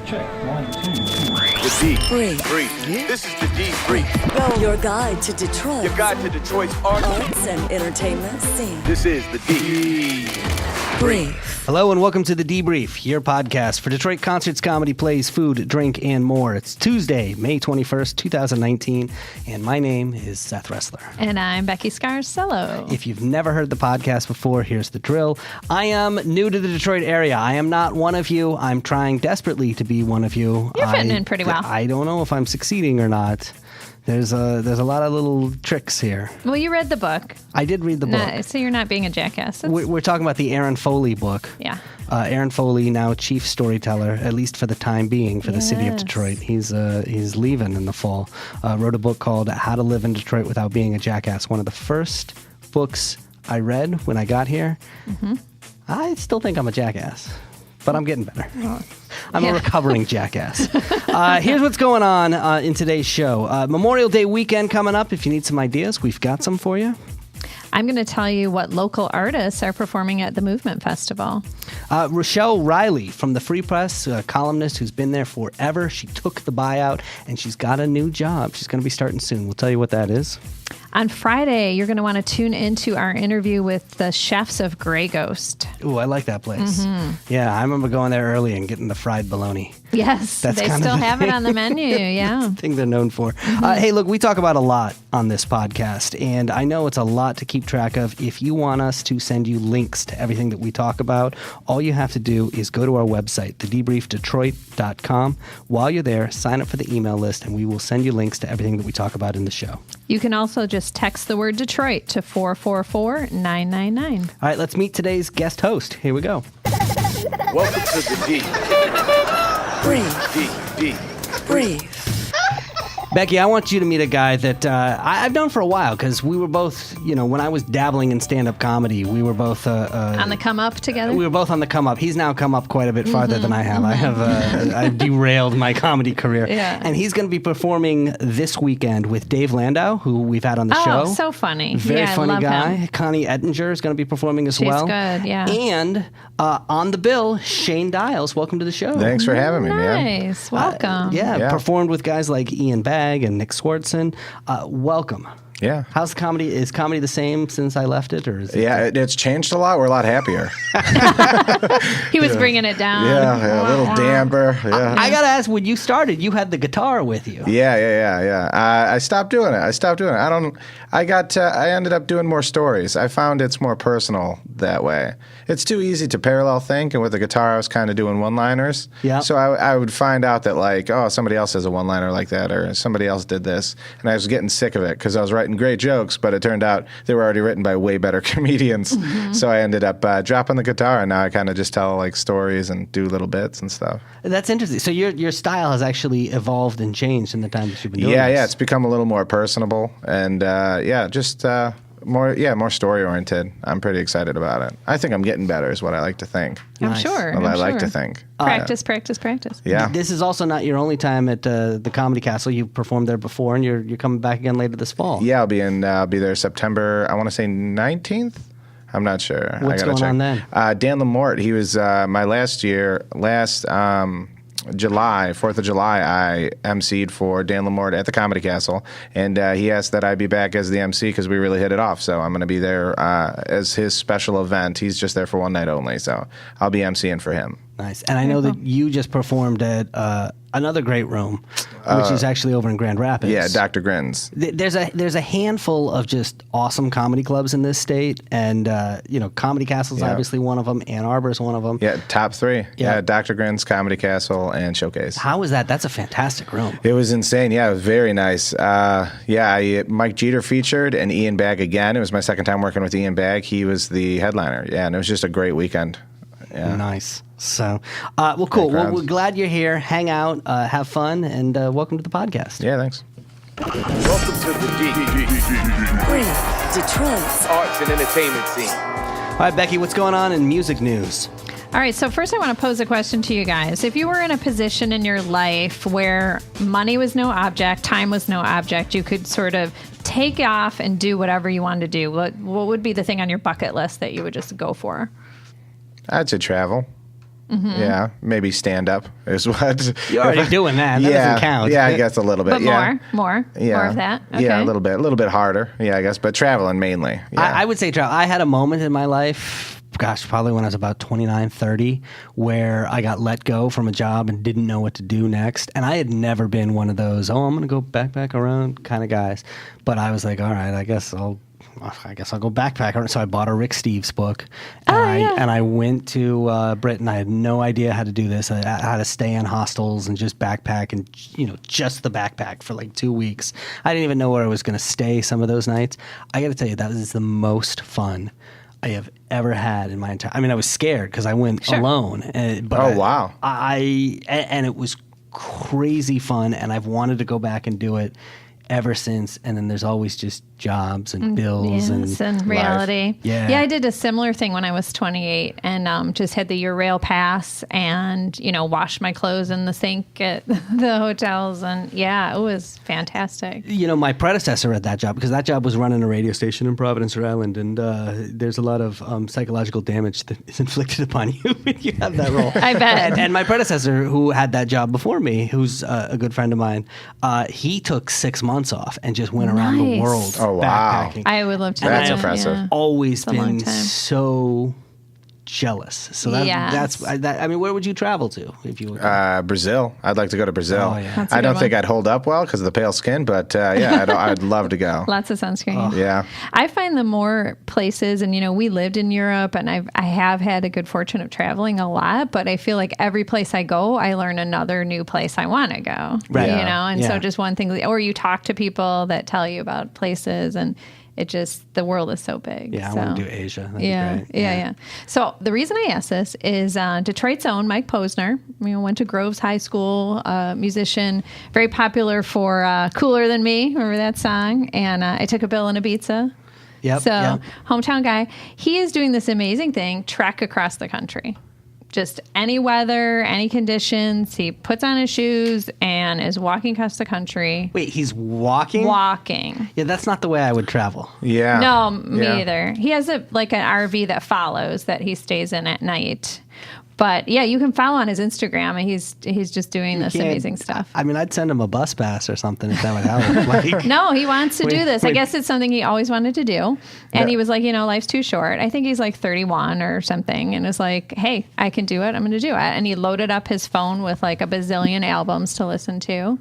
Check. 1, 2, 3. The D. Brief. This is the D Brief. Your guide to Detroit. Your guide to Detroit's arts and entertainment scene. This is the D Brief. Hello and welcome to the Debrief, your podcast for Detroit concerts, comedy, plays, food, drink, and more. It's Tuesday, May 21st, 2019, and my name is Seth Ressler. And I'm Becky Scarcello. If you've never heard the podcast before, here's the drill. I am new to the Detroit area. I am not one of you. I'm trying desperately to be one of you. You're fitting in pretty well. I don't know if I'm succeeding or not. There's a lot of little tricks here. Well, you read the book. I did read the book. No, so you're not being a jackass. We're talking about the Aaron Foley book. Yeah. Aaron Foley, now chief storyteller, at least for the time being, for the city of Detroit. He's leaving in the fall. Wrote a book called How to Live in Detroit Without Being a Jackass. One of the first books I read when I got here. Mm-hmm. I still think I'm a jackass, but I'm getting better. I'm a recovering jackass. Here's what's going on in today's show. Memorial Day weekend coming up. If you need some ideas, we've got some for you. I'm going to tell you what local artists are performing at the Movement Festival. Rochelle Riley from the Free Press, a columnist who's been there forever. She took the buyout, and she's got a new job. She's going to be starting soon. We'll tell you what that is. On Friday, you're going to want to tune into our interview with the chefs of Grey Ghost. Ooh, I like that place. Mm-hmm. Yeah, I remember going there early and getting the fried bologna. Yes, they still have it on the menu, yeah. That's the thing they're known for. Hey, look, we talk about a lot on this podcast, and I know it's a lot to keep track of. If you want us to send you links to everything that we talk about, all you have to do is go to our website, thedebriefdetroit.com. While you're there, sign up for the email list, and we will send you links to everything that we talk about in the show. You can also just text the word Detroit to 444-999. All right, let's meet today's guest host. Here we go. Welcome to the D. Brief. Brief. Becky, I want you to meet a guy that I've known for a while because we were both, when I was dabbling in stand-up comedy, we were both... on the come-up together? We were both on the come-up. He's now come up quite a bit farther than I have. Mm-hmm. I've derailed my comedy career. Yeah. And he's going to be performing this weekend with Dave Landau, who we've had on the show. Oh, so funny. Very funny I love guy. him. Connie Ettinger is going to be performing as well. She's good, yeah. And on the bill, Shane Dials. Welcome to the show. Thanks for having me, man. Nice. Welcome. Performed with guys like Ian Bagg and Nick Swartzen. Welcome. Yeah. How's the comedy? Is comedy the same since I left it? Or is it it's changed a lot. We're a lot happier. He was bringing it down. Yeah, a little damper. Yeah. I got to ask, when you started, you had the guitar with you. Yeah. I stopped doing it. I ended up doing more stories. I found it's more personal that way. It's too easy to parallel think, and with the guitar, I was kind of doing one-liners. Yeah. So I would find out that, somebody else has a one-liner like that, or somebody else did this, and I was getting sick of it because I was writing great jokes, but it turned out they were already written by way better comedians. Mm-hmm. So I ended up dropping the guitar, and now I kind of just tell stories and do little bits and stuff. That's interesting. So your style has actually evolved and changed in the time that you've been doing this. Yeah, it's become a little more personable, and more story-oriented. I'm pretty excited about it. I think I'm getting better is what I like to think. I'm sure. Well, I like to think. Practice. Yeah. This is also not your only time at the Comedy Castle. You've performed there before, and you're coming back again later this fall. Yeah, I'll be there September, I want to say 19th? I'm not sure. What's going on then? Dan Lamort, he was my last July, 4th of July, I emceed for Dan Lamort at the Comedy Castle, and he asked that I be back as the MC because we really hit it off. So I'm going to be there as his special event. He's just there for one night only, so I'll be MCing for him. Nice. And I know that you just performed at another great room, which is actually over in Grand Rapids. Yeah, Dr. Grins. There's a handful of just awesome comedy clubs in this state, and Comedy Castle's obviously one of them. Ann Arbor's one of them. Yeah, top three. Yeah. Dr. Grins, Comedy Castle, and Showcase. How was that? That's a fantastic room. It was insane. Yeah, it was very nice. Mike Jeter featured, and Ian Bagg again. It was my second time working with Ian Bagg. He was the headliner. Yeah, and it was just a great weekend. Yeah. Nice. So, cool. Well, we're glad you're here. Hang out, have fun, and welcome to the podcast. Yeah, thanks. Welcome to the D. Brief. Detroit's arts and entertainment scene. All right, Becky, what's going on in music news? All right, so first I want to pose a question to you guys. If you were in a position in your life where money was no object, time was no object, you could sort of take off and do whatever you wanted to do, what would be the thing on your bucket list that you would just go for? I'd say travel. Yeah, maybe stand up is what. You're already doing that. That yeah, doesn't count. Yeah, I guess a little bit. But yeah. more of that. Okay. Yeah, a little bit harder. Yeah, I guess, but traveling mainly. Yeah. I would say travel. I had a moment in my life, gosh, probably when I was about 29, 30, where I got let go from a job and didn't know what to do next. And I had never been one of those, I'm going to go backpack around kind of guys. But I was like, all right, I guess I'll go backpack. So I bought a Rick Steves book, and I went to Britain. I had no idea how to do this. I had to stay in hostels and just backpack, and just the backpack for like 2 weeks. I didn't even know where I was going to stay some of those nights. I got to tell you, that was the most fun I have ever had in my entire. I mean, I was scared because I went alone. But wow! And it was crazy fun, and I've wanted to go back and do it ever since. And then there's always just jobs and bills and reality. Life. Yeah, I did a similar thing when I was 28 and just had the Eurail pass and, washed my clothes in the sink at the hotels. And it was fantastic. My predecessor at that job, because that job was running a radio station in Providence, Rhode Island, and there's a lot of psychological damage that is inflicted upon you when you have that role. I bet. And my predecessor, who had that job before me, who's a good friend of mine, he took 6 months off and just went around the world. Oh, wow. Backpacking. I would love to. That's do that, impressive. yeah. Always a long been time. so jealous. So I mean, where would you travel to if you were? Brazil. I'd like to go to Brazil. Oh, yeah. That's a I good don't one. think I'd hold up well because of the pale skin, but I'd love to go. Lots of sunscreen. Yeah. I find the more places, and we lived in Europe, and I have had a good fortune of traveling a lot, but I feel like every place I go, I learn another new place I want to go. Right. And so Yeah. just one thing, or you talk to people that tell you about places, and the world is so big. Yeah, I so. want to do Asia. That'd be Yeah, great. yeah. So the reason I asked this is Detroit's own Mike Posner. Went to Groves High School, musician, very popular for "Cooler Than Me." Remember that song? And I took a bill and Ibiza. Yep. So yep. hometown guy. He is doing this amazing thing: trek across the country. Just any weather, any conditions. He puts on his shoes and is walking across the country. Wait, he's walking? Walking. Yeah, that's not the way I would travel. Yeah. No, me Yeah. either. He has an RV that follows that he stays in at night. But yeah, you can follow on his Instagram, and he's just doing this can't- amazing stuff. I mean, I'd send him a bus pass or something if that would help. Like, No, he wants to do Wait, this. I wait. guess it's something he always wanted to do. And Yeah. he was like, life's too short. I think he's like 31 or something. And was like, hey, I can do it. I'm going to do it. And he loaded up his phone with like a bazillion albums to listen to.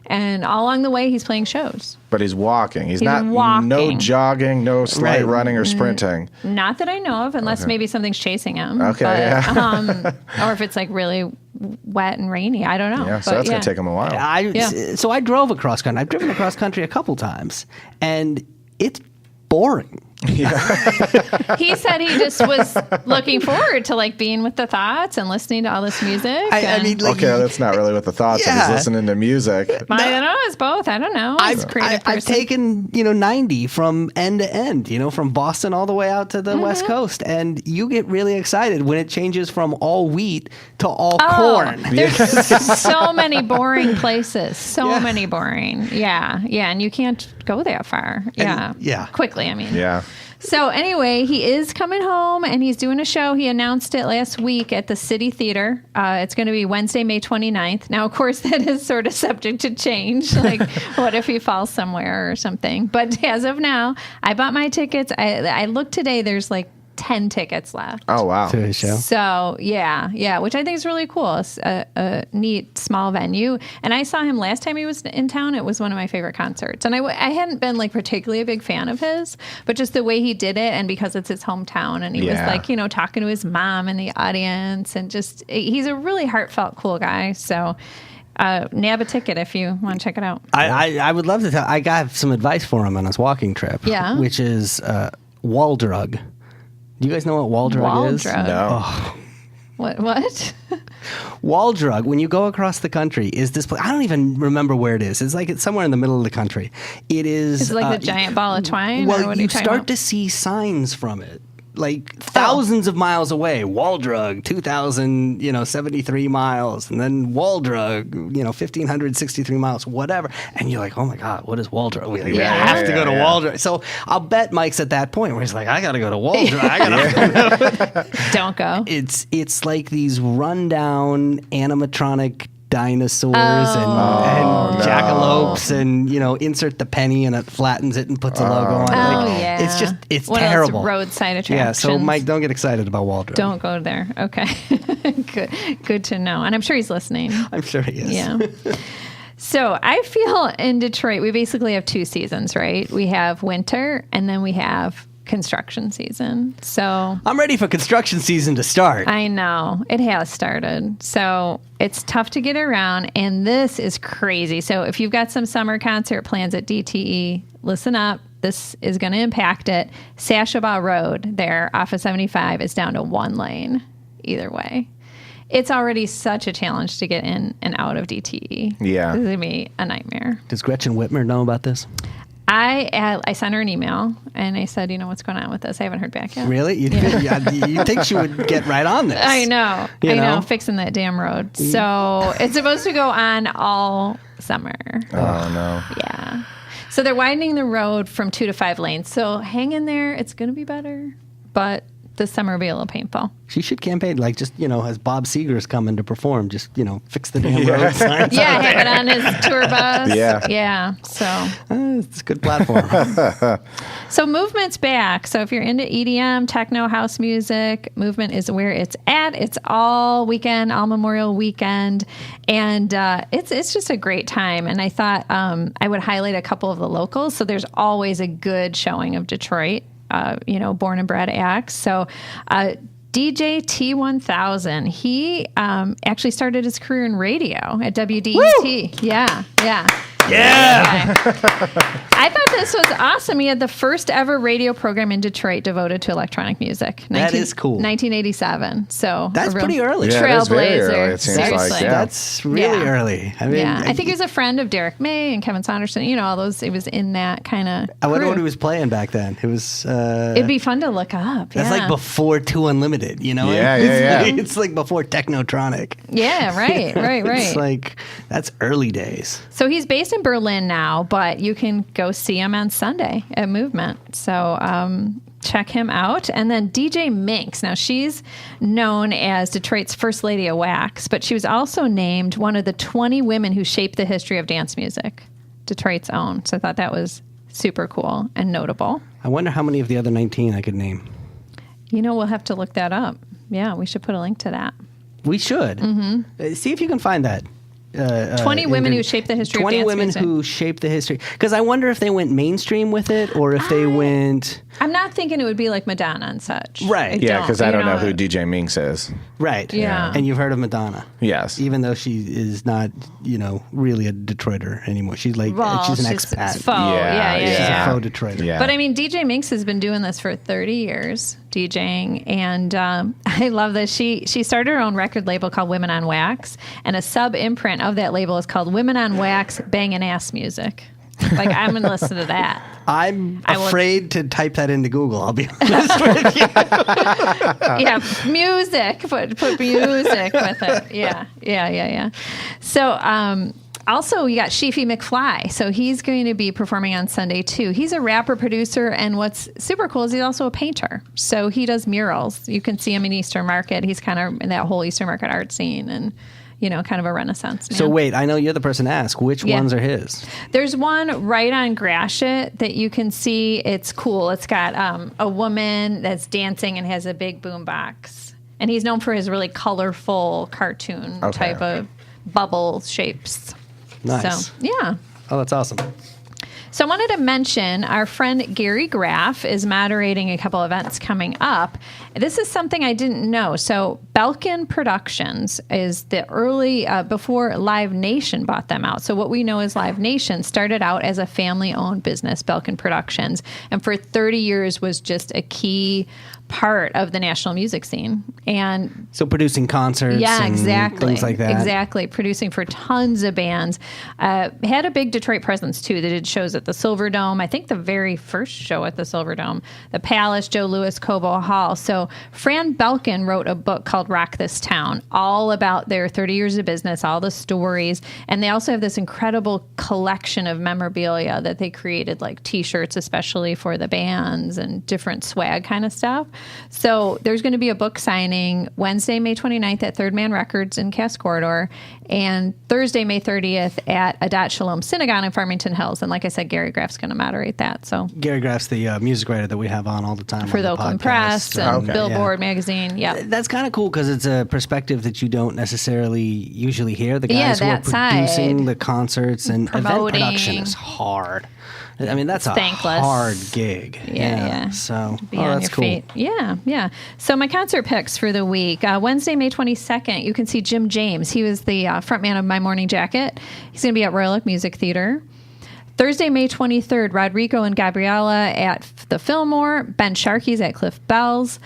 And all along the way, he's playing shows. But he's walking. He's He's not walking. no jogging, no slight Right. running or sprinting. Not that I know of, unless maybe something's chasing him. Okay, But, yeah. or if it's like really wet and rainy. I don't know. Yeah, so But that's going to take him a while. So I drove across country. I've driven across country a couple times, and it's boring. He said he just was looking forward to like being with the thoughts and listening to all this music. I mean, like, Okay, that's not really what the thoughts of. Yeah. He's listening to music. I don't know. It's both. I don't know. He's a creative I've person. taken 90 from end to end, from Boston all the way out to the West Coast, and you get really excited when it changes from all wheat to all corn. There's so many boring places. So many boring. Yeah. Yeah. And you can't go that far. Yeah. Quickly, I mean. Yeah. So anyway, he is coming home and he's doing a show. He announced it last week at the City Theater. It's going to be Wednesday, May 29th. Now, of course, that is sort of subject to change. Like, what if he falls somewhere or something? But as of now, I bought my tickets. I looked today. There's like 10 tickets left. Oh, wow. To his show. So, yeah, which I think is really cool. It's a neat, small venue. And I saw him last time he was in town. It was one of my favorite concerts. And I hadn't been, like, particularly a big fan of his, but just the way he did it, and because it's his hometown, and he was, like, talking to his mom in the audience, and just, he's a really heartfelt, cool guy. So, nab a ticket if you want to check it out. I would love to tell. I got some advice for him on his walking trip. Yeah. Which is wall drug. Do you guys know what wall drug is? Drug. No. What? Wall drug, when you go across the country, is this place. I don't even remember where it is. It's somewhere in the middle of the country. It is. Is it like the giant ball of twine? Well, or what are you talking start about? to see signs from it like thousands of miles away. Waldrug, 2,073 miles, and then Waldrug, 1,563 miles, whatever. And you're like, oh my God, what is Waldrug? We have to go to Waldrug. So I'll bet Mike's at that point where he's like, I got to go to Waldrug. Don't go. It's like these rundown animatronic dinosaurs and jackalopes and insert the penny and it flattens it and puts a logo on it. It's one terrible. Of those roadside attractions. Yeah, so Mike, don't get excited about Waldrug. Don't go there. Okay. Good to know. And I'm sure he's listening. I'm sure he is. Yeah. So I feel in Detroit, we basically have 2 seasons, right? We have winter and then we have construction season. So I'm ready for construction season to start. I know it has started. So it's tough to get around. And this is crazy. So if you've got some summer concert plans at DTE, listen up. This is going to impact it. Sashabaw Road there off of 75 is down to 1 lane either way. It's already such a challenge to get in and out of DTE. Yeah. This is going to be a nightmare. Does Gretchen Whitmer know about this? I sent her an email and I said, what's going on with this? I haven't heard back yet. Really? You think she would get right on this? I know. I know. Fixing that damn road. So it's supposed to go on all summer. Oh, no. Yeah. So they're widening the road from 2 to 5 lanes. So hang in there. It's going to be better. But this summer will be a little painful. She should campaign, as Bob Seger's coming to perform, fix the damn road signs. Yeah, have it on his tour bus. Yeah. So it's a good platform. So Movement's back. So if you're into EDM, techno, house music, Movement is where it's at. It's all weekend, all Memorial weekend. And it's just a great time. And I thought I would highlight a couple of the locals. So there's always a good showing of Detroit. Born and bred acts. So DJ T1000, he actually started his career in radio at WDET. Woo! Yeah. I thought this was awesome. He had the first ever radio program in Detroit devoted to electronic music. That is cool. 1987. So that's pretty early. Yeah, trailblazer. that's very early, it seems Seriously. like. Yeah. That's really early. I mean, I think he was a friend of Derek May and Kevin Saunderson. All those. It was in that kind of. I wonder what he was playing back then. It was. It'd be fun to look up. That's like before 2 Unlimited. Yeah. It's like before Technotronic. Yeah. Right. It's like that's early days. So he's based in Berlin now, but you can go see him on Sunday at Movement. So check him out. And then DJ Minx. Now, she's known as Detroit's first lady of wax, but she was also named one of the 20 women who shaped the history of dance music, Detroit's own. So I thought that was super cool and notable. I wonder how many of the other 19 I could name. We'll have to look that up. Yeah, we should put a link to that. We should. Mm-hmm. See if you can find that. 20 women who shaped the history of dance music. 20 women who shaped the history. Because I wonder if they went mainstream with it or if they went... I'm not thinking it would be like Madonna and such. Right. Because I don't know who DJ Minx is. Right. Yeah. And you've heard of Madonna. Yes. Even though she is not, really a Detroiter anymore. She's like, she's an expat. Faux. Yeah. She's a faux Detroiter. Yeah. But I mean, DJ Minx has been doing this for 30 years, DJing. And I love this. She started her own record label called Women on Wax. And a sub-imprint of that label is called Women on Wax Bangin' Ass Music. Like, I'm going to listen to that. I'm afraid to type that into Google, I'll be honest with you. Yeah, music. Put music with it. Yeah. So, also, we got Sheafy McFly. So he's going to be performing on Sunday, too. He's a rapper, producer, and what's super cool is he's also a painter. So he does murals. You can see him in Eastern Market. He's kind of in that whole Eastern Market art scene and, kind of a renaissance man. So wait, I know you're the person to ask. Which ones are his? There's one right on Gratiot that you can see. It's cool. It's got a woman that's dancing and has a big boombox. And he's known for his really colorful cartoon type of bubble shapes. Nice. So, yeah. Oh, that's awesome. So I wanted to mention our friend Gary Graff is moderating a couple events coming up. This is something I didn't know. So Belkin Productions is the early, before Live Nation bought them out. So what we know as Live Nation started out as a family-owned business, Belkin Productions, and for 30 years was just a key part of the national music scene. And So producing concerts and exactly. things like that. Exactly. Producing for tons of bands. Had a big Detroit presence, too. They did shows at the Silver Dome. I think the very first show at the Silver Dome. The Palace, Joe Louis, Cobo Hall. So Fran Belkin wrote a book called Rock This Town, all about their 30 years of business, all the stories. And they also have this incredible collection of memorabilia that they created, like T-shirts, especially for the bands and different swag kind of stuff. So there's going to be a book signing Wednesday, May 29th at Third Man Records in Cass Corridor, and Thursday, May 30th at Adat Shalom Synagogue in Farmington Hills. And like I said, Gary Graff's going to moderate that. So Gary Graff's the music writer that we have on all the time for on the the Oakland podcast. Press and Okay. Billboard magazine. Yeah. That's kind of cool because it's a perspective that you don't necessarily usually hear. The Yeah, guys who are that producing side. the concerts and event Promoting. production is hard. I mean, that's a Thankless. hard gig. Yeah. So, Be oh, on that's your cool. feet. Yeah. So my concert picks for the week. Wednesday, May 22nd, you can see Jim James. He was the frontman of My Morning Jacket. He's going to be at Royal Oak Music Theater. Thursday, May 23rd, Rodrigo and Gabriella at the Fillmore. Ben Sharkey's at Cliff Bell's.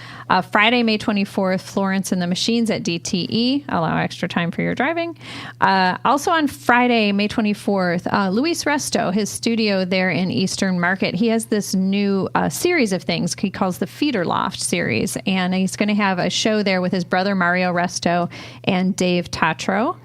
Friday, May 24th, Florence and the Machines at DTE. Allow extra time for your driving. Also on Friday, May 24th, Luis Resto, his studio there in Eastern Market. He has this new series of things he calls the Feeder Loft series. And he's going to have a show there with his brother Mario Resto and Dave Tatro.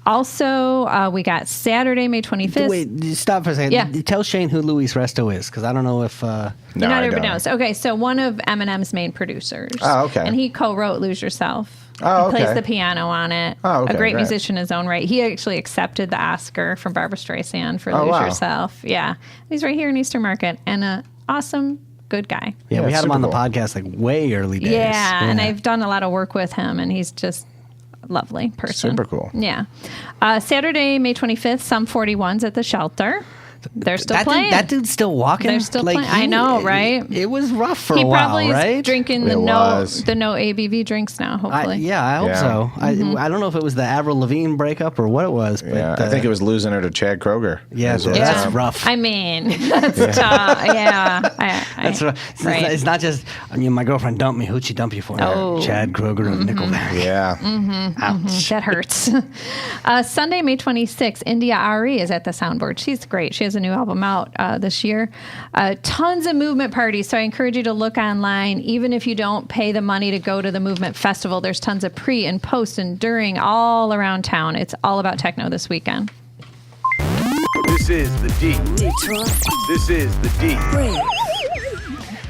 Also, we got Saturday, May 25th. Wait, stop for a second. Yeah. Tell Shane who Luis Resto is because I don't know if. No, Not I everybody don't. knows. Okay, so one of Eminem's main producers. Oh, okay. And he co-wrote Lose Yourself. Oh, He plays okay. the piano on it. Oh, okay, A great great. musician in his own right. He actually accepted the Oscar from Barbra Streisand for Oh, Lose wow. Yourself. Yeah. He's right here in Eastern Market and an awesome, good guy. Yeah, Yeah, we had him super on the cool. podcast like way early days. Yeah, and I've done a lot of work with him, and he's just a lovely person. Super cool. Yeah. Saturday, May 25th, Some 41s at the Shelter. They're still playing. That dude's still walking. They're still playing. I know, right? It was rough for He a while, probably right? is drinking the It was. no ABV drinks now, hopefully. I hope Yeah. so. Mm-hmm. I don't know if it was the Avril Lavigne breakup or what it was, but Yeah, I think it was losing her to Chad Kroger. Yeah, Is what that's it's- rough. I mean, that's tough. Yeah. That's right. Right. It's not just my girlfriend dumped me. Who'd she dump you for? Oh. Chad Kroger of Nickelback. Yeah. Ouch. That hurts. Sunday, May 26th, India Ari is at the Soundboard. She's great. She has a new album out this year. Tons of movement parties. So I encourage you to look online. Even if you don't pay the money to go to the Movement Festival, there's tons of pre and post and during all around town. It's all about techno this weekend. This is the D. Detroit This is the D. Brave.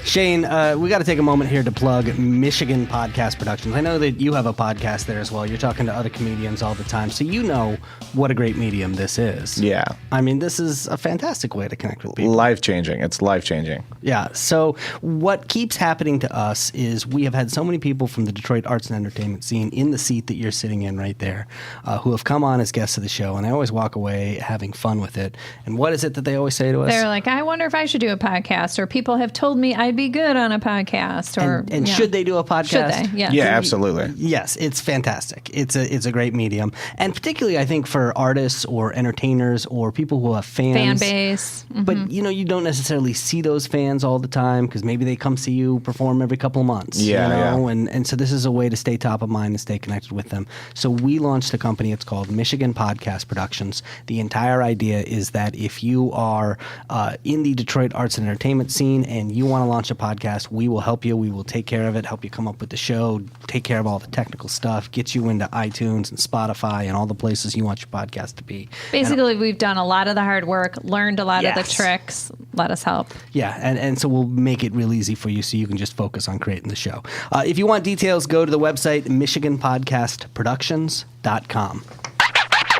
Shane, we got to take a moment here to plug Michigan Podcast Productions. I know that you have a podcast there as well. You're talking to other comedians all the time, so you know what a great medium this is. Yeah. I mean, this is a fantastic way to connect with people. Life changing. It's life changing. Yeah. So what keeps happening to us is we have had so many people from the Detroit arts and entertainment scene in the seat that you're sitting in right there, who have come on as guests of the show, and they always walk away having fun with it. And what is it that they always say to us? They're like, I wonder if I should do a podcast, or people have told me I'd be good on a podcast, or and yeah. should they do a podcast? Should they? Yeah. Yeah, absolutely. Yes, it's fantastic. It's a great medium, and particularly I think for artists or entertainers or people who have Fan fans. base. But you don't necessarily see those fans all the time because maybe they come see you perform every couple of months. Yeah, you know? And so this is a way to stay top of mind and stay connected with them. So we launched a company. It's called Michigan Podcast Productions. The entire idea is that if you are in the Detroit arts and entertainment scene and you want to launch a podcast, we will help you. We will take care of it, help you come up with the show, take care of all the technical stuff, get you into iTunes and Spotify and all the places you want your podcast to be. Basically, we've done a lot of the hard work, learned a lot of the Yes. tricks. Let us help. Yeah, and so we'll make it real easy for you so you can just focus on creating the show. If you want details, go to the website, MichiganPodcastProductions.com.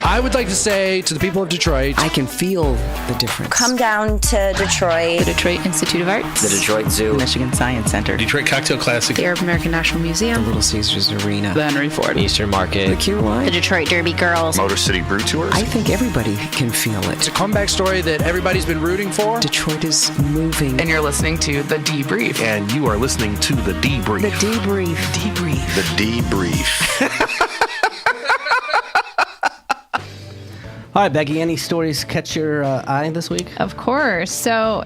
I would like to say to the people of Detroit, I can feel the difference. Come down to Detroit. The Detroit Institute of Arts, The Detroit Zoo, Michigan Science Center, Detroit Cocktail Classic, the Arab American National the Museum, Little Caesars Arena, the Henry Ford, Eastern Market, the Cure the Wine. Detroit Derby Girls. Motor City Brew Tours. I think everybody can feel it's a it. comeback story that everybody's been rooting for. Detroit is moving. And you're listening to The Debrief. And you are listening to The Debrief. The debrief. Debrief. The Debrief. All right, Becky, any stories catch your eye this week? Of course. So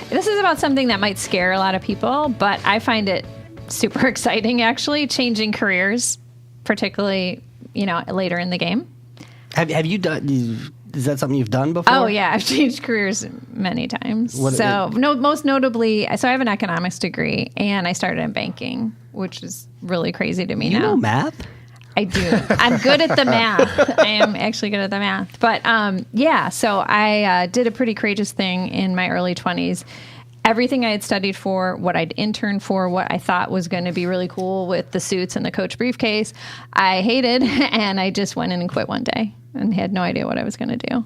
this is about something that might scare a lot of people, but I find it super exciting, actually, changing careers, particularly, later in the game. Have you done? Is that something you've done before? Oh, yeah. I've changed careers many times. Most notably, so I have an economics degree, and I started in banking, which is really crazy to me now. You know math? I do. I'm good at the math. I am actually good at the math. But, so I did a pretty courageous thing in my early 20s. Everything I had studied for, what I'd interned for, what I thought was going to be really cool with the suits and the Coach briefcase, I hated, and I just went in and quit one day and had no idea what I was going to do.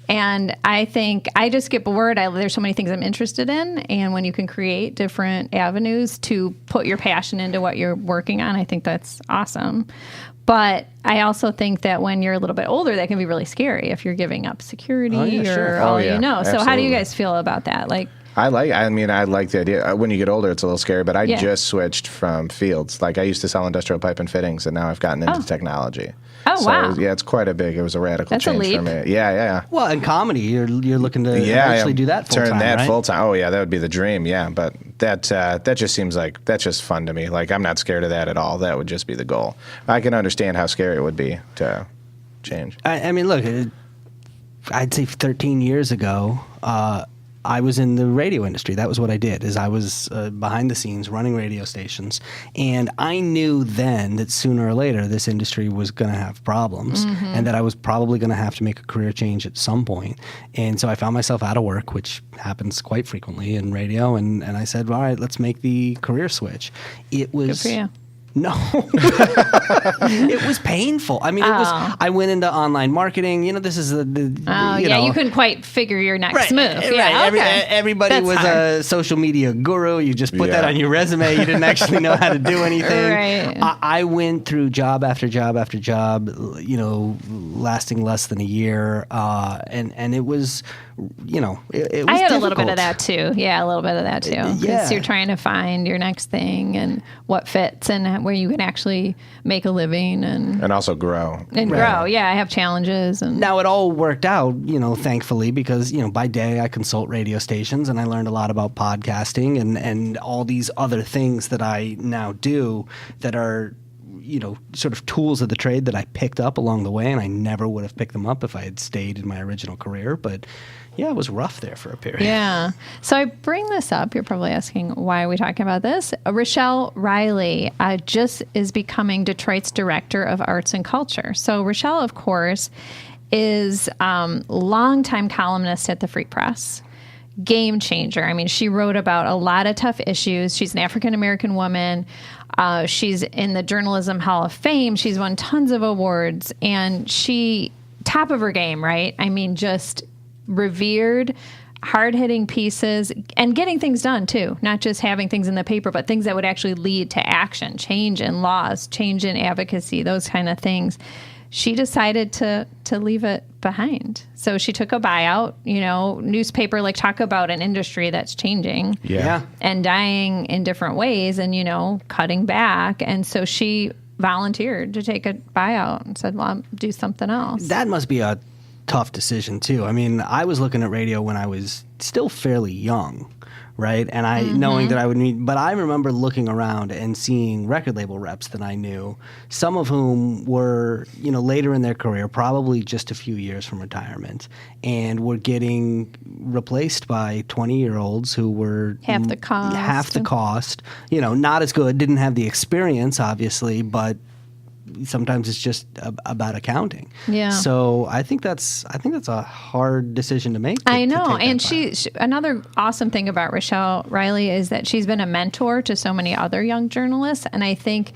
And I think I just get bored. There's so many things I'm interested in, and when you can create different avenues to put your passion into what you're working on, I think that's awesome. But I also think that when you're a little bit older, that can be really scary if you're giving up security or all you know. So how do you guys feel about that? I like the idea. When you get older, it's a little scary, but I just switched from fields. Like I used to sell industrial pipe and fittings, and now I've gotten into technology. Oh, wow. Yeah, it was a radical change for me. Yeah. Well, in comedy, you're looking to actually do that full-time, turn that right? full-time. Oh, yeah, that would be the dream, yeah. But that just seems like, that's just fun to me. Like, I'm not scared of that at all. That would just be the goal. I can understand how scary it would be to change. I mean, look, I'd say 13 years ago, I was in the radio industry. That was what I did, is I was behind the scenes running radio stations. And I knew then that sooner or later this industry was going to have problems and that I was probably going to have to make a career change at some point. And so I found myself out of work, which happens quite frequently in radio. And I said, all right, let's make the career switch. It was... Good for you. No, it was painful. I mean, I went into online marketing. This is you couldn't quite figure your next move. Yeah, right. Everybody was a social media guru. You just put that on your resume. You didn't actually know how to do anything. Right. I went through job after job after job, lasting less than a year, and it was, it was I had difficult. a little bit of that too. Yeah, a little bit of that too. Because you're trying to find your next thing and what fits and where you can actually make a living and also grow. Grow. Yeah, I have challenges. And now it all worked out, thankfully, because, by day I consult radio stations and I learned a lot about podcasting and all these other things that I now do that are, sort of tools of the trade that I picked up along the way, and I never would have picked them up if I had stayed in my original career. But yeah, it was rough there for a period. Yeah. So I bring this up. You're probably asking, why are we talking about this? Rochelle Riley just is becoming Detroit's Director of Arts and Culture. So Rochelle, of course, is longtime columnist at the Freep Press. Game changer. I mean, she wrote about a lot of tough issues. She's an African-American woman. She's in the Journalism Hall of Fame. She's won tons of awards, and she, top of her game, right? I mean, just revered, hard-hitting pieces, and getting things done, too. Not just having things in the paper, but things that would actually lead to action, change in laws, change in advocacy, those kind of things. She decided to leave it behind. So she took a buyout, newspaper, talk about an industry that's changing and dying in different ways and, cutting back. And so she volunteered to take a buyout and said, well, I'll do something else. That must be a tough decision, too. I mean, I was looking at radio when I was still fairly young. Right. And I knowing that I would meet, but I remember looking around and seeing record label reps that I knew, some of whom were, later in their career, probably just a few years from retirement, and were getting replaced by 20-year-olds who were half the cost, not as good, didn't have the experience, obviously, but sometimes it's just about accounting. Yeah. So I think that's a hard decision to make. I know. And she another awesome thing about Rochelle Riley is that she's been a mentor to so many other young journalists. And I think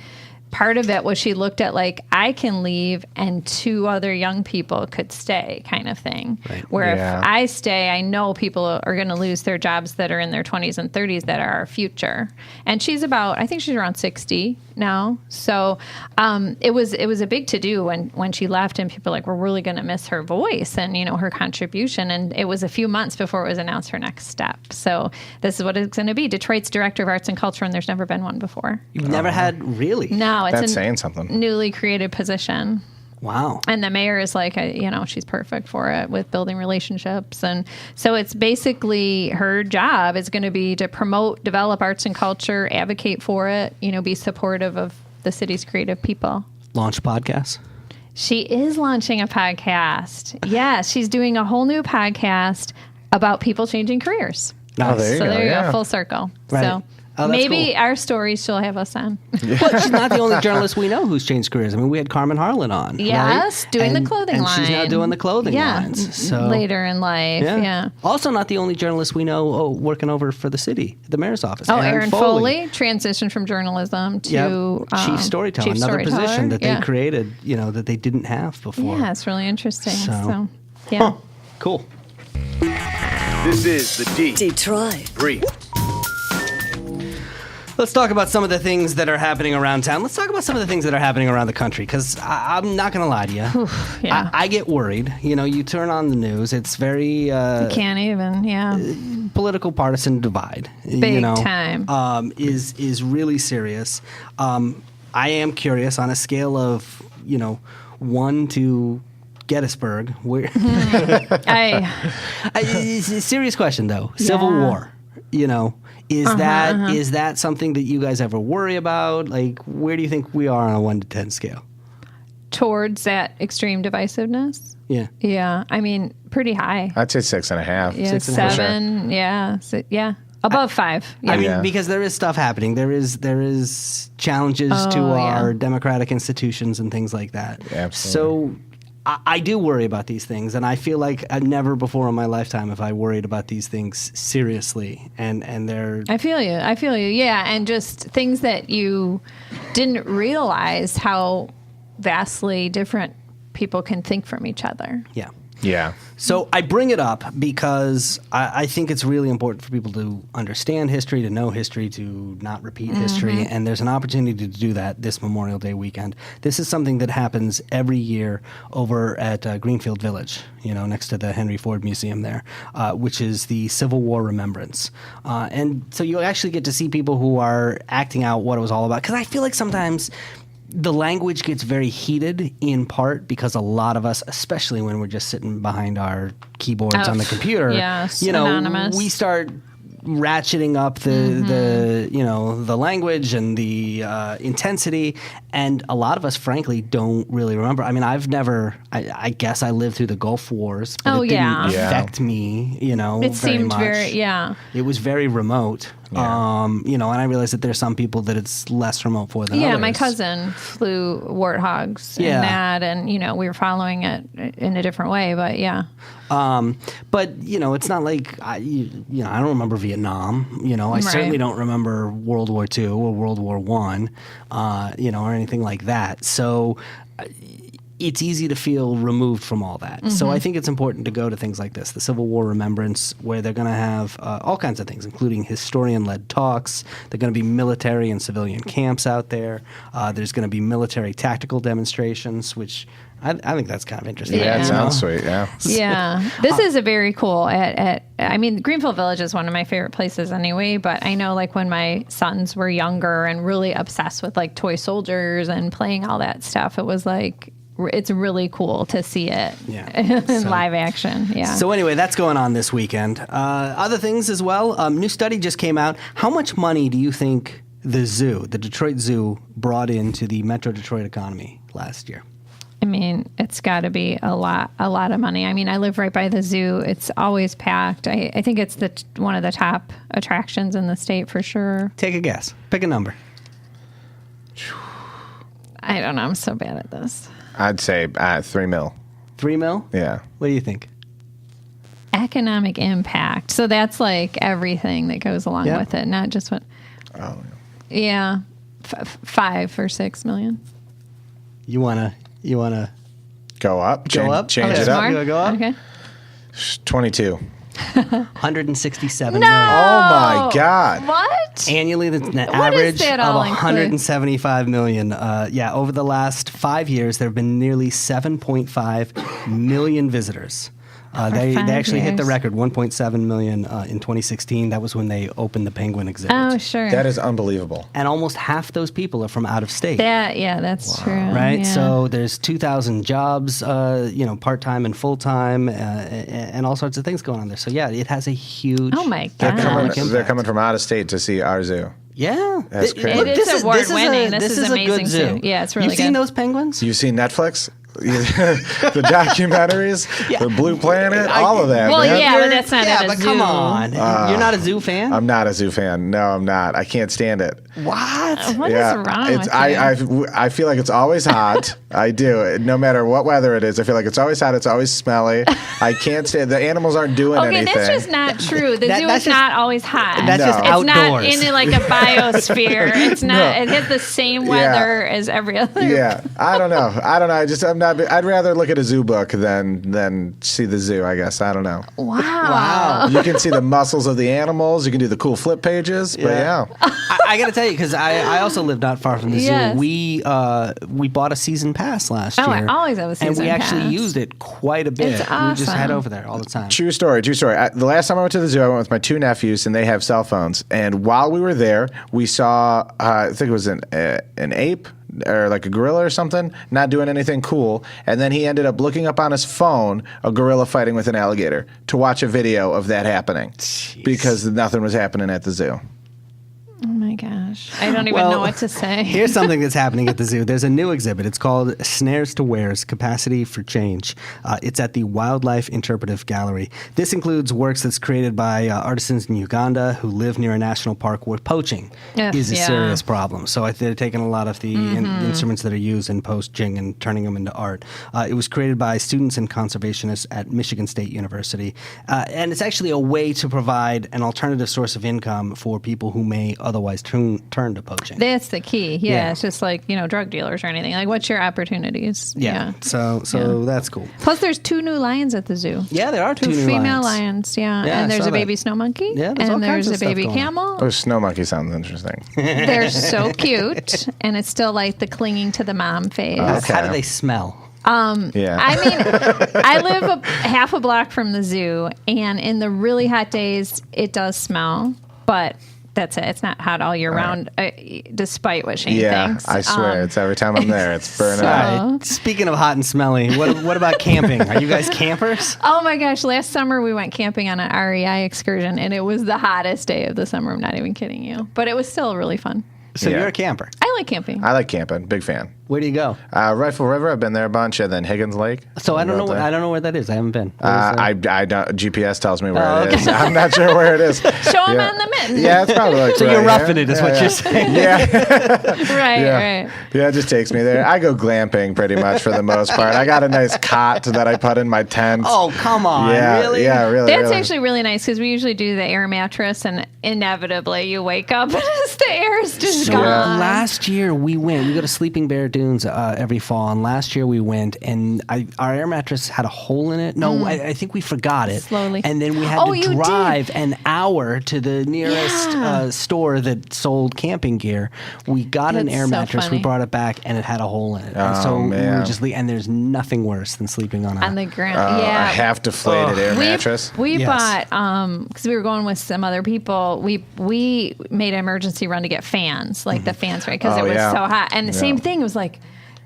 part of it was she looked at I can leave and two other young people could stay kind of thing. Right. Where if I stay, I know people are going to lose their jobs that are in their 20s and 30s that are our future. And I think she's around 60 now. So it was a big to-do when she left, and people were really going to miss her voice and, her contribution. And it was a few months before it was announced her next step. So this is what it's going to be, Detroit's Director of Arts and Culture, and there's never been one before. You've never had, really? No. That's saying something. Newly created position. Wow. And the mayor is like, she's perfect for it with building relationships. And so it's basically her job is going to be to promote, develop arts and culture, advocate for it, be supportive of the city's creative people. Launch podcasts? She is launching a podcast. Yes, she's doing a whole new podcast about people changing careers. Oh, there you go. There you Yeah. go, full circle. Right. So Oh, that's maybe cool. our stories she'll have us on. Well, she's not the only journalist we know who's changed careers. I mean, we had Carmen Harlan on. Yes, right? doing the clothing and line. she's now doing the clothing Yeah, lines. So later in life. Yeah. Also, not the only journalist we know working over for the city, the mayor's office. Oh, Aaron Foley transitioned from journalism to chief storyteller, another position that they created, that they didn't have before. Yeah, it's really interesting. So, yeah. Cool. This is the D. Detroit. Brief. Let's talk about some of the things that are happening around town. Let's talk about some of the things that are happening around the country, because I'm not going to lie to you. Yeah. I get worried. You turn on the news, it's very You can't even, political partisan divide. Big time. Is really serious. I am curious on a scale of 1 to Gettysburg. Where it's a serious question though. Civil War. Is that something that you guys ever worry about? Like, where do you think we are on a 1 to 10 scale? Towards that extreme divisiveness? Yeah. Yeah. I mean, pretty high. I'd say 6.5. Yeah, 7. Yeah. Yeah. Above 5. Yeah. I mean, because there is stuff happening. There is challenges to our democratic institutions and things like that. Absolutely. So I do worry about these things, and I feel like never before in my lifetime have I worried about these things seriously. And they're... I feel you. Yeah. And just things that you didn't realize how vastly different people can think from each other. Yeah. Yeah. So I bring it up because I think it's really important for people to understand history, to know history, to not repeat history. And there's an opportunity to do that this Memorial Day weekend. This is something that happens every year over at Greenfield Village, next to the Henry Ford Museum there, which is the Civil War Remembrance. And so you actually get to see people who are acting out what it was all about. Because I feel like sometimes the language gets very heated, in part because a lot of us, especially when we're just sitting behind our keyboards on the computer, anonymous. We start ratcheting up the language and the intensity, and a lot of us, frankly, don't really remember. I mean, I guess I lived through the Gulf Wars, but it didn't affect me, It seemed much. It was very remote. And I realize that there's some people that it's less remote for than others. Yeah, my cousin flew warthogs and that, and we were following it in a different way, but but it's not like I don't remember Vietnam. I certainly don't remember World War II or World War I, or anything like that. So it's easy to feel removed from all that. So I think it's important to go to things like this, the Civil War Remembrance, where they're going to have all kinds of things, including historian-led talks. They're going to be military and civilian camps out there. There's going to be military tactical demonstrations, which I think that's kind of interesting. Yeah, it sounds sweet, Yeah. This is a very cool Greenfield Village is one of my favorite places anyway, but I know like when my sons were younger and really obsessed with like toy soldiers and playing all that stuff, it was like, it's really cool to see it in live action. Yeah. So anyway, that's going on this weekend. Other things as well. New study just came out. How much money do you think the Detroit Zoo, brought into the Metro Detroit economy last year? I mean, it's got to be a lot of money. I mean, I live right by the zoo. It's always packed. I think it's one of the top attractions in the state for sure. Take a guess. Pick a number. I don't know. I'm so bad at this. I'd say $3 million. $3 million? Yeah. What do you think? Economic impact. So that's like everything that goes along with it, not just what. Oh. Yeah. 5 or 6 million. You wanna go up? Change Oh, it up. More? Go up? Okay. 22. 167 No! million. Oh my God. What? Annually, the net What is average that of all include? 175 million. Over the last 5 years, there have been nearly 7.5 million visitors They 5 actually hit the years. record, 1.7 million in 2016. That was when they opened the Penguin exhibit. Oh, sure. That is unbelievable. And almost half those people are from out of state. That's true. Right, Yeah. so there's 2,000 jobs, part-time and full-time, and all sorts of things going on there. So yeah, it has a huge. Oh my They're God. coming, from out of state to see our zoo. Yeah, That's crazy. It is award-winning. This is a amazing good zoo. zoo. Yeah, it's really You've seen good. those penguins? You've seen Netflix? The documentaries, the Blue Planet, all of that. Well, man. yeah, but that's not at a but zoo. come on, you're not a zoo fan? I'm not a zoo fan. No, I'm not. I can't stand it. What? What is wrong with you? I feel like it's always hot. I do. No matter what weather it is, I feel like it's always hot. It's always smelly. I can't stand. The animals aren't doing Okay, anything. that's just not true. The zoo that's is just- not always hot. That's just it's outdoors. not in like a biosphere. It's not. It has the same weather as every other. Yeah, I don't know. I'm not. I'd rather look at a zoo book than see the zoo. I guess I don't know. Wow. You can see the muscles of the animals. You can do the cool flip pages. But yeah. I got to tell you, because I also live not far from the Yes. zoo. We bought a season pass last Oh, I year. always have a season and we actually pass. used it quite a bit. It's We just head awesome. over there all the time. True story. The last time I went to the zoo, I went with my 2 nephews, and they have cell phones. And while we were there, we saw, I think it was an ape or like a gorilla or something, not doing anything cool. And then he ended up looking up on his phone a gorilla fighting with an alligator to watch a video of that happening because nothing was happening at the zoo. Oh my gosh. I don't even know what to say. Here's something that's happening at the zoo. There's a new exhibit. It's called Snares to Wares, Capacity for Change. It's at the Wildlife Interpretive Gallery. This includes works that's created by artisans in Uganda who live near a national park where poaching is a serious problem. So they're taking a lot of the instruments that are used in poaching and turning them into art. It was created by students and conservationists at Michigan State University. And it's actually a way to provide an alternative source of income for people who may otherwise turn to poaching. That's the key. Yeah, Yeah. it's just like, drug dealers or anything. Like, what's your opportunities? Yeah. So that's cool. Plus, there's 2 new lions at the zoo. Yeah, there are 2 new female lions. lions. Yeah, Yeah, I and there's saw a baby that. snow monkey. Yeah, there's all and kinds there's of a stuff baby going on. camel. Oh, snow monkey sounds interesting. They're so cute, and it's still like the clinging to the mom phase. Okay. How do they smell? Yeah. I mean, I live half a block from the zoo, and in the really hot days, it does smell, but that's it. It's not hot all year round, despite what Shane thinks. I swear. It's every time I'm there, it's burning so- out. All right. Speaking of hot and smelly, what about camping? Are you guys campers? Oh my gosh, last summer we went camping on an REI excursion, and it was the hottest day of the summer. I'm not even kidding you. But it was still really fun. So Yeah. you're a camper. I like camping. I like camping. Big fan. Where do you go? Rifle River, I've been there a bunch, and then Higgins Lake. So I don't know. About that. I don't know where that is. I haven't been. Where is that? I don't. GPS tells me where Oh, it okay. is. I'm not sure where it is. Show them on the mitten. Yeah, it's probably like So right you're here. roughing it, is what you're saying. Yeah, Right. yeah. It just takes me there. I go glamping pretty much for the most part. I got a nice cot that I put in my tent. Oh, come on. yeah, Really? yeah, really. That's really. actually really nice because we usually do the air mattress, and inevitably you wake up and the air is just So gone. last year we went. We go to Sleeping Bear Dunes every fall, and last year we went, and our air mattress had a hole in it. No, I think we forgot it. Slowly. And then we had Oh, to you did. drive an hour to the nearest store that sold camping gear. We got an That's air so mattress. funny. We brought it back, and it had a hole in it. And Oh, so we were man. just and there's nothing worse than sleeping on on the ground. A Yeah. half deflated air mattress. We Yes. bought because we were going with some other people. We made an emergency run to get fans, like the fans, right? Because Oh, it was yeah. so hot. And the Yeah. same thing, it was like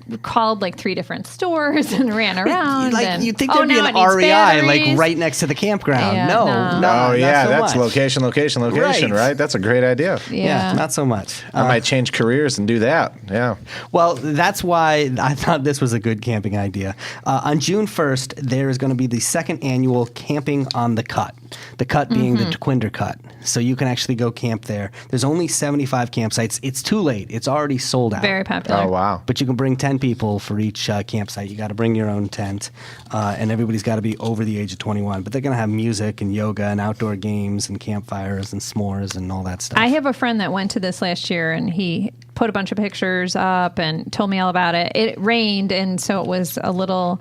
we called like 3 different stores and ran around. and, you'd think there'd be now an it needs REI like batteries. right next to the campground. Yeah, no, no. Oh yeah, not so that's much. location, Right. right? That's a great idea. Yeah, not so much. I might change careers and do that. Yeah. Well, that's why I thought this was a good camping idea. On June 1st, there is going to be the 2nd annual Camping on the Cut. The Cut being the Dequinder Cut. So you can actually go camp there. There's only 75 campsites. It's too late. It's already sold out. Very popular. Oh wow. But you can bring 10 people for each campsite. You got to bring your own tent, and everybody's got to be over the age of 21. But they're going to have music and yoga and outdoor games and campfires and s'mores and all that stuff. I have a friend that went to this last year, and he put a bunch of pictures up and told me all about it. It rained, and so it was a little,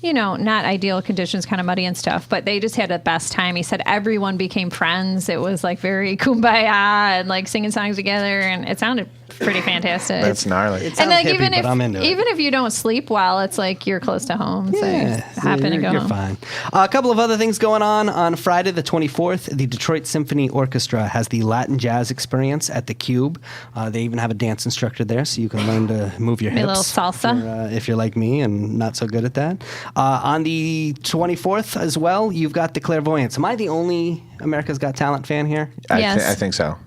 not ideal conditions, kind of muddy and stuff, but they just had the best time. He said everyone became friends. It was like very kumbaya and like singing songs together, and it sounded pretty fantastic. That's gnarly. It sounds And like hippie, even but I'm into it. even if you don't sleep well, it's like you're close to home, so you just happen to go you're home. fine. A couple of other things going on. On Friday the 24th, the Detroit Symphony Orchestra has the Latin Jazz Experience at the Cube. They even have a dance instructor there, so you can learn to move your hips. A little salsa. If you're like me and not so good at that. On the 24th as well, you've got the Clairvoyants. Am I the only America's Got Talent fan here? Yes. I think so.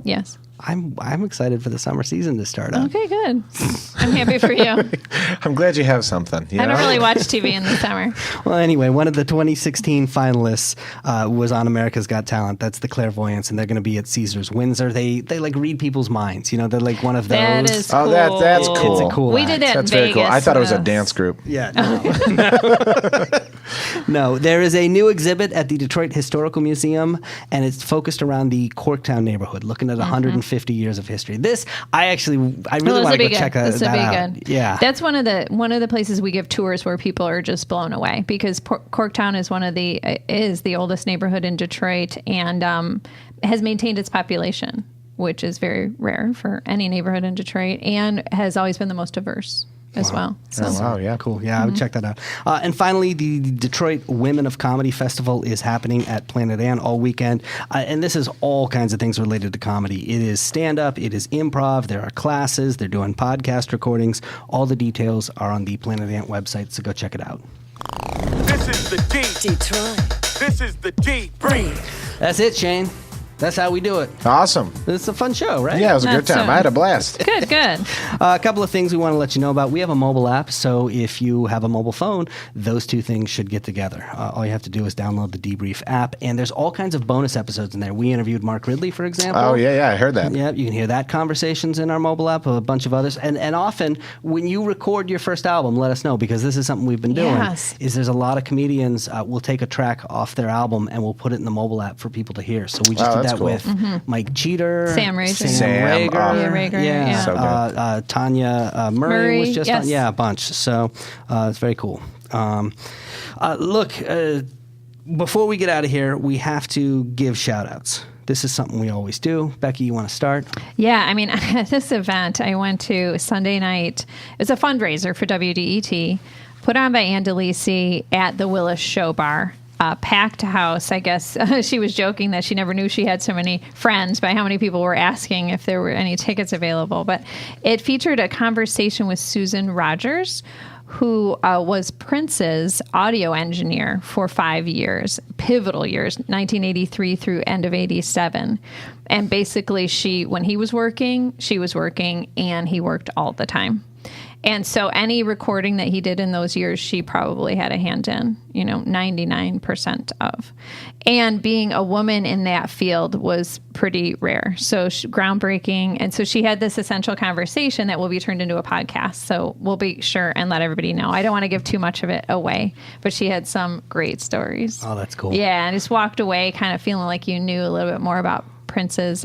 Yes. I'm excited for the summer season to start up. Okay, good. I'm happy for you. I'm glad you have something. I don't really watch TV in the summer. Well, anyway, one of the 2016 finalists was on America's Got Talent. That's the Clairvoyants, and they're going to be at Caesars Windsor. They like read people's minds. You know, they're like one of those. That is cool. Oh, that's cool. It's a cool We act. did that That's in very Vegas. cool. I thought it was a with dance us. group. Yeah. No, there is a new exhibit at the Detroit Historical Museum, and it's focused around the Corktown neighborhood, looking at 150 years of history. This, I really want to go check that out. Good. Yeah. That's one of the places we give tours where people are just blown away because Corktown is the oldest neighborhood in Detroit and has maintained its population, which is very rare for any neighborhood in Detroit, and has always been the most diverse as well. So. Oh, wow, yeah. Cool. Yeah, I would check that out. And finally, the Detroit Women of Comedy Festival is happening at Planet Ann all weekend. And this is all kinds of things related to comedy. It is stand-up. It is improv. There are classes. They're doing podcast recordings. All the details are on the Planet Ant website, so go check it out. This is the D. Detroit. This is the D. Brief. That's it, Shane. That's how we do it. Awesome. It's a fun show, right? Yeah, it was a good That's time. I had a blast. Good. A couple of things we want to let you know about. We have a mobile app, so if you have a mobile phone, those two things should get together. All you have to do is download the Debrief app, and there's all kinds of bonus episodes in there. We interviewed Mark Ridley, for example. Oh, yeah, I heard that. Yeah, you can hear that conversations in our mobile app, a bunch of others. And often, when you record your first album, let us know, because this is something we've been doing, Yes. is there's a lot of comedians will take a track off their album and we'll put it in the mobile app for people to hear. So we just Oh, did that's that cool. with Sam Cheater, Sam Rager. Sam, Rager, Rager, yeah. So good. Tanya Murray was just yes. on, a bunch. So it's very cool. Look, before we get out of here, we have to give shout-outs. This is something we always do. Becky, you want to start? Yeah, I mean, at this event I went to Sunday night, it was a fundraiser for WDET, put on by Ann DeLisi at the Willis Show Bar. Packed house. I guess she was joking that she never knew she had so many friends by how many people were asking if there were any tickets available. But it featured a conversation with Susan Rogers, who was Prince's audio engineer for 5 years, pivotal years, 1983 through end of 87. And basically when he was working, she was working, and he worked all the time. And so any recording that he did in those years, she probably had a hand in, 99% of. And being a woman in that field was pretty rare. So groundbreaking. And so she had this essential conversation that will be turned into a podcast. So we'll be sure and let everybody know. I don't want to give too much of it away, but she had some great stories. Oh, that's cool. Yeah, and just walked away kind of feeling like you knew a little bit more about Prince's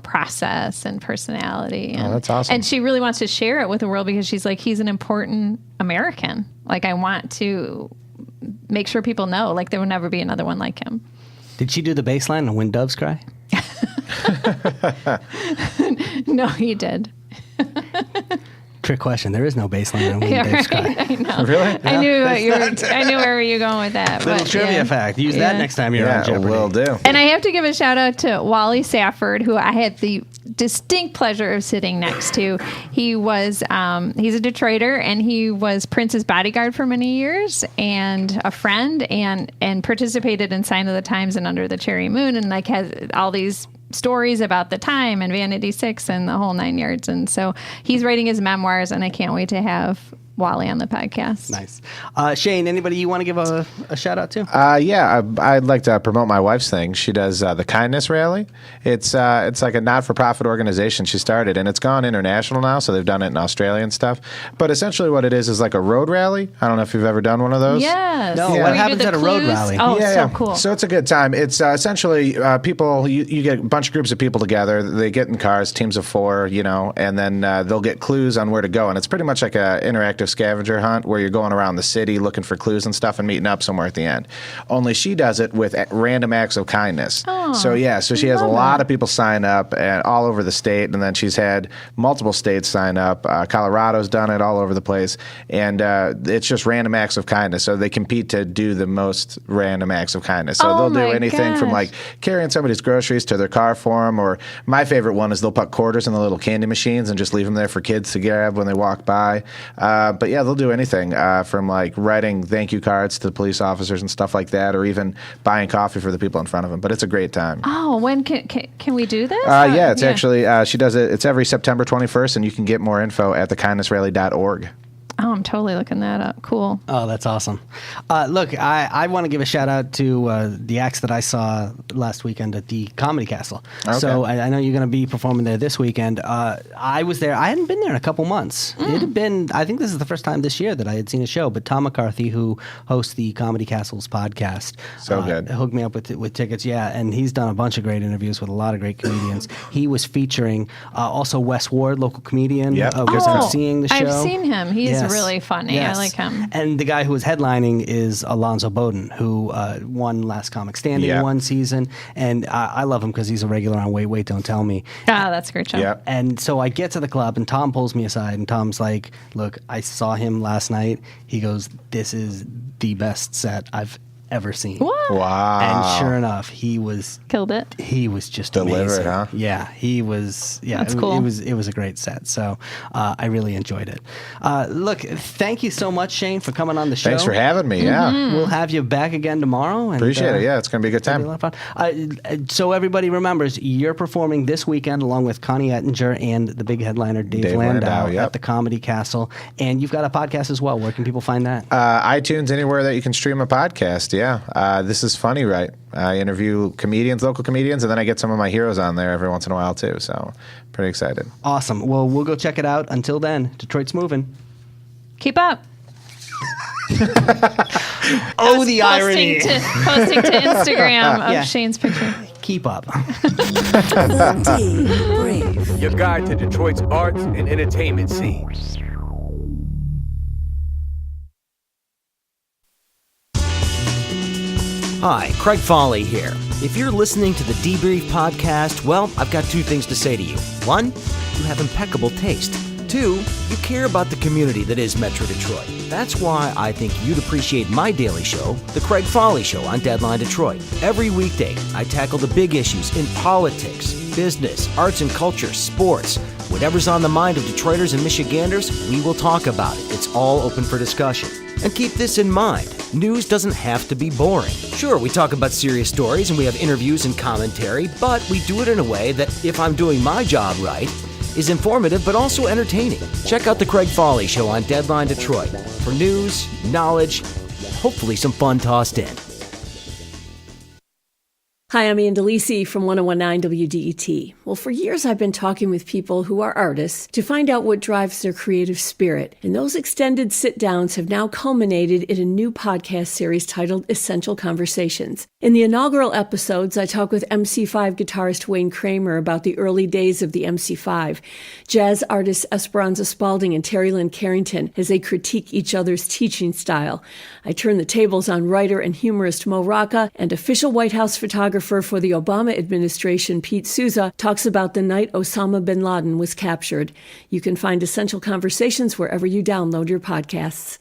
process and personality. And, that's awesome. And she really wants to share it with the world because she's like, he's an important American. Like, I want to make sure people know, like, there will never be another one like him. Did she do the bass line on When Doves Cry? No, he did. Trick question. There is no bass line on When Doves Cry. I know. Really? I knew where you were going with that. Little but, trivia yeah. fact. Use that next time you're on Yeah, Jeopardy. will do. And I have to give a shout out to Wally Safford, who I had the distinct pleasure of sitting next to. He was he's a Detroiter, and he was Prince's bodyguard for many years, and a friend, and participated in Sign of the Times and Under the Cherry Moon, and like has all these stories about the time and Vanity Six and the whole 9 yards. And so he's writing his memoirs, and I can't wait to have Wally on the podcast. Nice. Shane, anybody you want to give a shout out to? I'd like to promote my wife's thing. She does the Kindness Rally. It's like a not-for-profit organization she started, and it's gone international now, so they've done it in Australia and stuff. But essentially what it is like a road rally. I don't know if you've ever done one of those. Yes. No, Where what you do happens the at a road clues. rally? Oh, Yeah. so cool. So it's a good time. It's essentially people, you get a bunch of groups of people together. They get in cars, teams of 4, and then they'll get clues on where to go. And it's pretty much like an interactive detective scavenger hunt where you're going around the city looking for clues and stuff and meeting up somewhere at the end. Only she does it with random acts of kindness. So she has a lot of people sign up and all over the state, and then she's had multiple states sign up. Colorado's done it all over the place, and it's just random acts of kindness. So they compete to do the most random acts of kindness. So they'll do anything from like carrying somebody's groceries to their car for them, or my favorite one is they'll put quarters in the little candy machines and just leave them there for kids to grab when they walk by. But yeah, they'll do anything from like writing thank you cards to the police officers and stuff like that, or even buying coffee for the people in front of them. But it's a great time. Oh, when can we do this? Yeah, it's actually, she does it, it's every September 21st, and you can get more info at thekindnessrally.org. Oh, I'm totally looking that up. Cool. Oh, that's awesome. Look, I want to give a shout out to the acts that I saw last weekend at the Comedy Castle. Okay. So I know you're going to be performing there this weekend. I was there. I hadn't been there in a couple months. It had been, I think this is the first time this year that I had seen a show, but Tom McCarthy, who hosts the Comedy Castle's podcast, good. Hooked me up with tickets. Yeah, and he's done a bunch of great interviews with a lot of great comedians. He was featuring also Wes Ward, local comedian. Yep. Was seeing the show. I've seen him. He's Yes. really funny. Yes. I like him. And the guy who was headlining is Alonzo Bowden, who won Last Comic Standing one season. And I love him because he's a regular on Wait, Wait, Don't Tell Me. Ah, that's a great show. Yeah. And so I get to the club, and Tom pulls me aside, and Tom's like, look, I saw him last night. He goes, this is the best set I've ever seen. What? Wow. And sure enough, he was Killed it. He was just Delivered, amazing. huh? Yeah, he was. Yeah, That's cool. It was a great set. So I really enjoyed it. Look, thank you so much, Shane, for coming on the show. Thanks for having me. Yeah. We'll have you back again tomorrow. And, Appreciate it. Yeah, it's going to be a good time. It'll be a lot of fun. So everybody remembers, you're performing this weekend along with Connie Ettinger and the big headliner Dave Landau yep. at the Comedy Castle. And you've got a podcast as well. Where can people find that? iTunes, anywhere that you can stream a podcast. Yeah. This is Funny Right. I interview comedians, local comedians, and then I get some of my heroes on there every once in a while too. So pretty excited. Awesome. Well, we'll go check it out. Until then, Detroit's moving. Keep up. Oh, the irony. Posting to Instagram of Shane's picture. Keep up. The D-Brief. Your guide to Detroit's arts and entertainment scene. Hi, Craig Foley here. If you're listening to the Debrief podcast, well, I've got two things to say to you. One, you have impeccable taste. Two, you care about the community that is Metro Detroit. That's why I think you'd appreciate my daily show, The Craig Foley Show on Deadline Detroit. Every weekday, I tackle the big issues in politics, business, arts and culture, sports. Whatever's on the mind of Detroiters and Michiganders, we will talk about it. It's all open for discussion. And keep this in mind, news doesn't have to be boring. Sure, we talk about serious stories and we have interviews and commentary, but we do it in a way that, if I'm doing my job right, is informative but also entertaining. Check out The Craig Foley Show on Deadline Detroit for news, knowledge, hopefully some fun tossed in. Hi, I'm Ann DeLisi from 1019 WDET. Well, for years I've been talking with people who are artists to find out what drives their creative spirit. And those extended sit-downs have now culminated in a new podcast series titled Essential Conversations. In the inaugural episodes, I talk with MC5 guitarist Wayne Kramer about the early days of the MC5, jazz artists Esperanza Spalding and Terry Lynn Carrington as they critique each other's teaching style. I turn the tables on writer and humorist Mo Rocca, and official White House photographer for the Obama administration, Pete Souza, talks about the night Osama bin Laden was captured. You can find Essential Conversations wherever you download your podcasts.